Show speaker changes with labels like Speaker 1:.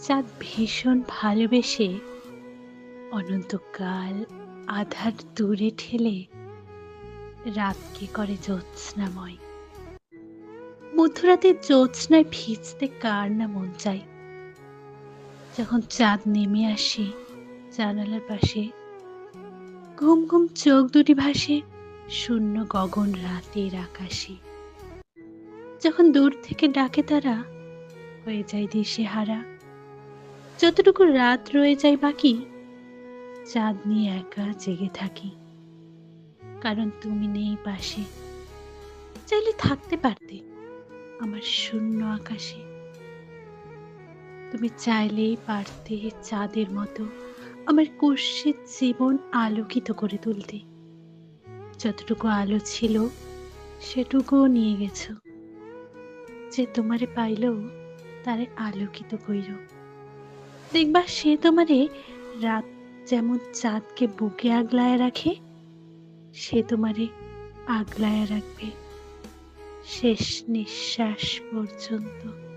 Speaker 1: চাঁদ ভীষণ ভালোবেসে অনন্তকাল আধার দূরে ঠেলে রাতকে করে জ্যোৎস্নাময়। মধ্যরাতে জ্যোৎস্নায় ভিজতে কার না মন চায়। যখন চাঁদ নেমে আসে জানালার পাশে, ঘুম ঘুম চোখ দুটি ভাসে শূন্য গগন রাতের আকাশে। যখন দূর থেকে ডাকে তারা, হয়ে যায় দিশেহারা। যতটুকু রাত রয়ে যায় বাকি, চাঁদ নিয়ে একা জেগে থাকি। কারণ তুমি নেই পাশে, চাইলে থাকতে পারতে আমার শূন্য আকাশে। তুমি চাইলেই পারতে চাঁদের মতো আমার কুৎসিত জীবন আলোকিত করে তুলতে। যতটুকু আলো ছিল সেটুকুও নিয়ে গেছো। যে তোমারে পাইল তারে আলোকিত কইর। দেখবা সে তোমারে রাত যেমন চাঁদকে বুকে আগলায় রাখে, সে তোমারে আগলায় রাখবে শেষ নিঃশ্বাস পর্যন্ত।